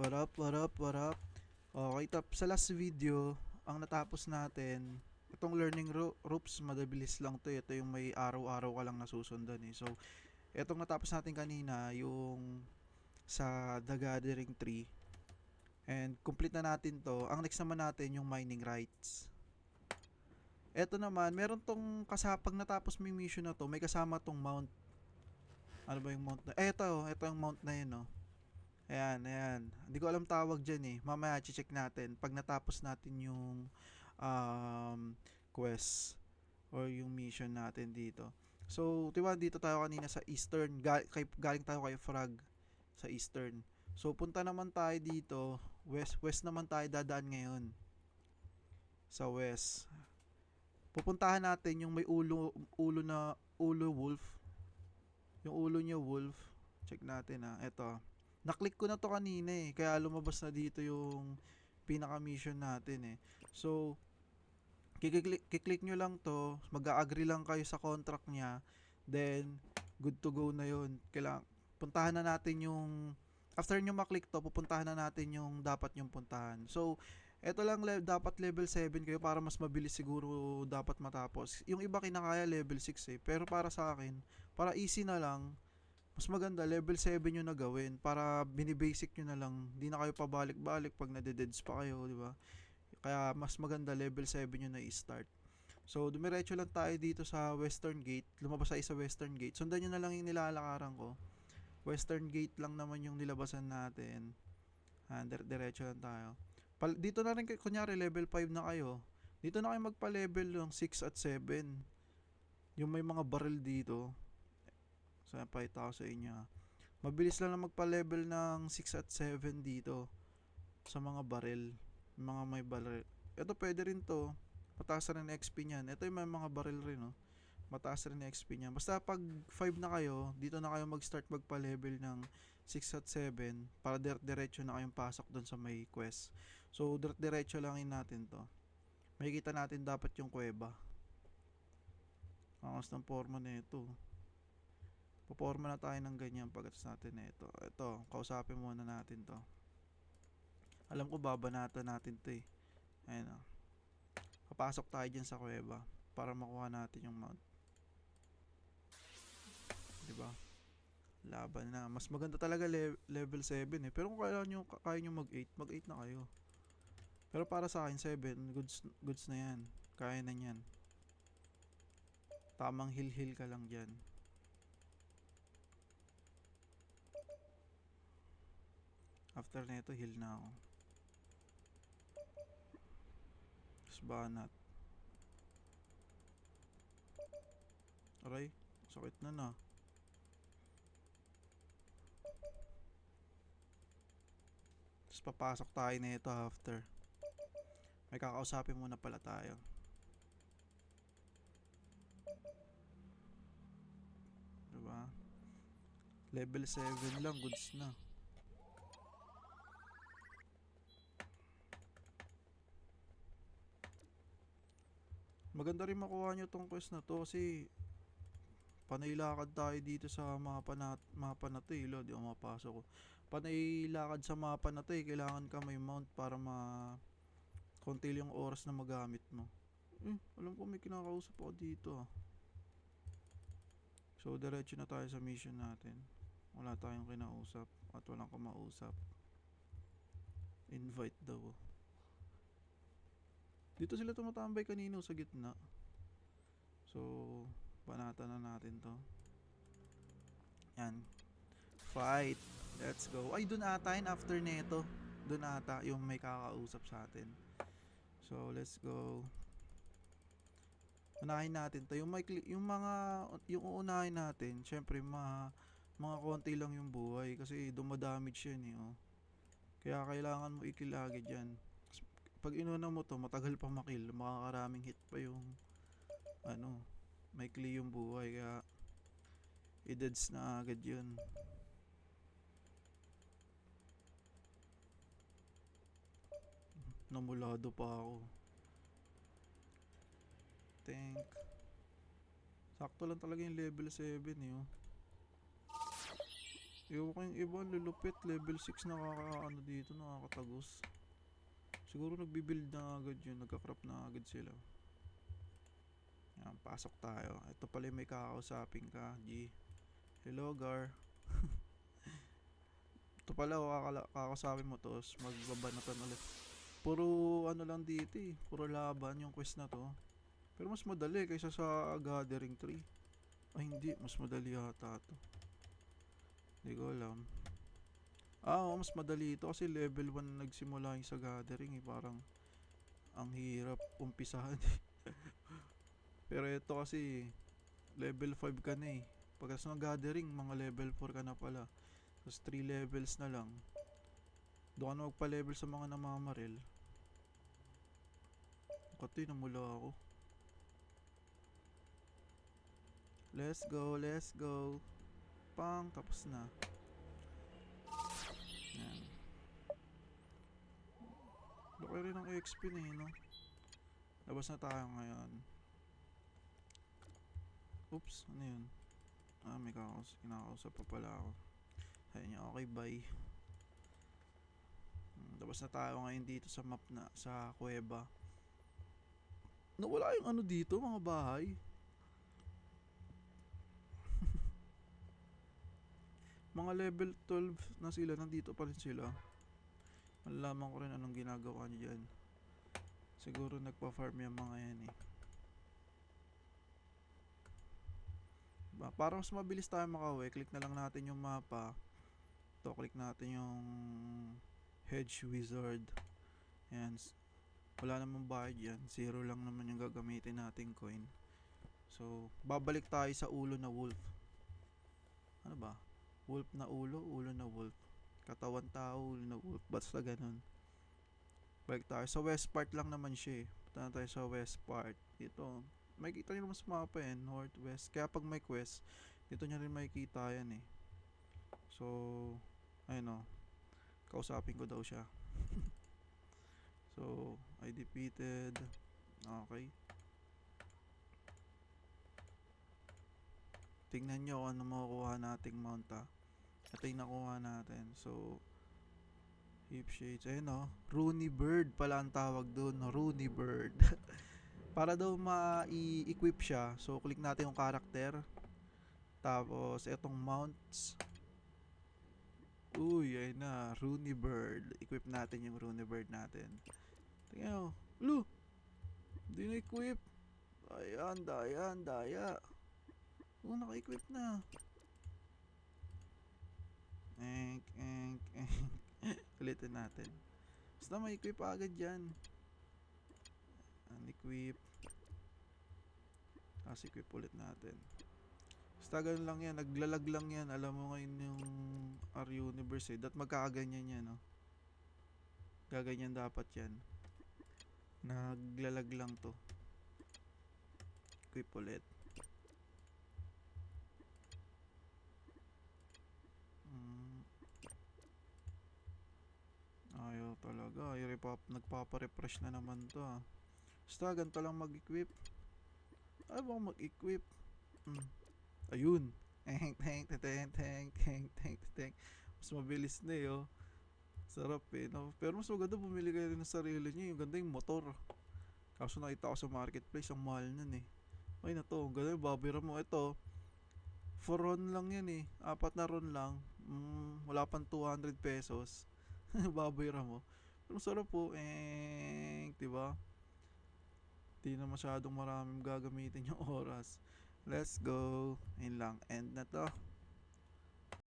What up, what up, what up? Okay, sa last video, ang natapos natin, itong ropes, madabilis lang to. Ito yung may araw-araw ka lang nasusundan eh. So, itong natapos natin kanina, yung sa The Gathering Tree. And complete na natin to. Ang next naman natin, yung mining rights. Ito naman, meron tong kasapag natapos mo yung mission na to, may kasama tong mount. Ano ba yung mount na? Ito yung mount na yun, no? Ayan, ayan. Hindi ko alam tawag dyan eh. Mamaya check natin. Pag natapos natin yung um, quest or yung mission natin dito. So, diba dito tayo kanina sa Eastern. Galing tayo kay Frog sa Eastern. So, punta naman tayo dito. West naman tayo dadaan ngayon. Sa West. Pupuntahan natin yung may ulo wolf. Yung ulo niya wolf. Check natin ha. Ito. Naklik ko na to kanina eh. Kaya lumabas na dito yung pinaka-mission natin eh. So, kiklik nyo lang to. Mag-a-agree lang kayo sa contract niya. Then, good to go na yun. Kailangan, puntahan na natin yung, after nyo maklik to, pupuntahan na natin yung dapat yung puntahan. So, eto lang dapat level 7 kayo para mas mabilis siguro dapat matapos. Yung iba kinakaya level 6 eh. Pero para sa akin, para easy na lang, mas maganda level 7 yung na gawin para binibasic nyo na lang. Di na kayo pabalik-balik pag nade-deads pa kayo, di ba? Kaya mas maganda level 7 yung na i-start. So, dumiretso lang tayo dito sa Western Gate. Lumabas tayo sa Western Gate. Sundan nyo na lang yung nilalakaran ko. Western Gate lang naman yung nilabasan natin. Diretso lang tayo. Dito na rin, kunyari level 5 na kayo. Dito na kayo magpa-level yung 6 at 7. Yung may mga barrel dito. So, napahita ko sa inyo. Mabilis lang na magpa-level ng 6 at 7 dito sa mga barrel. Mga may barrel. Ito pwede rin to. Mataas rin ang XP niyan. Ito yung may mga barrel rin, no? Mataas rin ang XP niyan. Basta pag 5 na kayo, dito na kayo mag-start magpa-level ng 6 at 7 para diretso na kayong pasok doon sa may quest. So, diretso langin natin to. Makikita natin dapat yung kuweba. Angas ng forma na ito. Puporma na tayo ng ganyan pagkatapos natin na ito. Ito, kausapin muna natin to. Alam ko babanatan natin to eh. Ayun o. Papasok tayo dyan sa kuweba para makuha natin yung mount. Diba? Laban na. Mas maganda talaga level 7 eh. Pero kung kaya nyo mag-8, mag-8 na kayo. Pero para sa akin 7, goods na yan. Kaya na yan. Tamang heal ka lang dyan. After na ito, heal na ako. Tapos banat. Aray, sakit na. Tapos papasok tayo na ito after. May kakausapin muna pala tayo. Diba? Level 7 lang, goods na. Maganda rin makuha nyo tong quest na to kasi panay lakad tayo dito sa mapa na to eh. Di ako mapasok ko. Panay lakad sa mapa na to eh. Kailangan ka may mount para konti yung oras na magamit mo. Alam ko may kinakausap ako dito ah. So, diretso na tayo sa mission natin. Wala tayong kinausap at walang kumausap. Invite daw. Dito sila tumatambay kanino sa gitna. So, banatan na natin to. Yan. Fight. Let's go. Ay, dun ata yun after neto. Dun ata yung may kakausap sa atin. So, let's go. Unahin natin to. Yung uunahin natin, syempre, mga konti lang yung buhay. Kasi dumadamage yan eh, oh. Kaya kailangan mo ikilagi dyan. Pag inuna mo to, matagal pa makill. Makakaraming hit pa yung, maikli yung buhay. Kaya, i-deads na agad yun. Namulado pa ako. Tank. Sakto lang talaga yung level 7 eh, oh. Ewan ko yung iba, lulupit. Level 6 nakakaano dito, nakakatagos. Siguro nagbibuild na agad yun, nagka-crop na agad sila. Yan, pasok tayo. Ito pala yung may kakausapin ka, G. Hello, Gar. Ito pala, kakausapin mo to, magbabanatan ulit. Puro ano lang dito eh, puro laban yung quest na to. Pero mas madali kaysa sa Gathering Tree. Ay hindi, mas madali yata to. Hindi ko alam. Oo, mas madali ito kasi level 1 na nagsimula yung sa Gathering eh. Parang ang hirap umpisahan. Pero ito kasi level 5 ka na eh. Pagkas ng Gathering, mga level 4 ka na pala. Tapos 3 levels na lang. Doon ka na magpa-level sa mga namamaril. Kati, namula ako. Let's go, let's go. Pang, tapos na. Yan. Laki rin ang XP na eh, no? Labas na tayo ngayon. Oops, ano yun? Ah, may kinakausap pa pala ako. Ayun niya, okay, bye. Labas na tayo ngayon dito sa map na, sa kuweba. Nawala yung ano dito, mga bahay. Mga level 12 na sila, nandito pa rin sila. Malalaman ko rin anong ginagawa niya dyan. Siguro nagpa-farm yung mga yan eh. Para mas mabilis tayo makauwi, click na lang natin yung mapa. Ito, click natin yung Hedge Wizard. Yan. Wala namang bayad yan. 0 lang naman yung gagamitin nating coin. So, babalik tayo sa ulo na wolf. Ano ba? Wolf na ulo, ulo na wolf. Katawan tao, ulo na wolf. Basta ganun. Balik tayo. Sa west part lang naman siya eh. Punta na tayo sa west part. Dito. Makikita nyo naman sa mapa yan. Northwest. Kaya pag may quest, dito nyo rin makikita yan eh. So, ayun o. Kausapin ko daw siya. So, I defeated. Okay. Tingnan nyo ano makukuha nating mount ah. Ito yung nakuha natin. So, Hip Shades. Ayun o. Rooney Bird pala ang tawag doon. Rooney Bird. Para daw ma-equip siya. So, click natin yung character. Tapos, etong mounts. Uy, ayun na. Rooney Bird. Equip natin yung Rooney Bird natin. Tingnan o. Lu! Hindi na-equip. Ayan, daya. Oo, naka-equip na. Enk. Ulitin natin. Basta ma-equip agad yan. Unequip. Tapos equip ulit natin. Basta ganun lang yan. Naglalag lang yan. Alam mo ngayon yung R-Universe eh. Magkakaganyan yan, no? Gaganyan dapat yan. Naglalag lang to. Equip ulit. Ayaw talaga. Nagpapa-refresh na naman to ah. Basta ganito lang mag-equip. Ayaw ba mag-equip? Ayun. Tank. Mas mabilis na eh oh. Sarap eh no? Pero mas maganda bumili kayo rin ng sarili nyo. Yung ganda yung motor. Kaso nakita ko sa marketplace ang mahal nun eh. Ay na to. Ganda yung babira mo. Ito 4 ron lang yan eh. 4 na ron lang. Wala pang 200 pesos. Babira mo. Pero sarap po. Diba? Di na masyadong maraming gagamitin yung oras. Let's go. Ayun lang. End na to.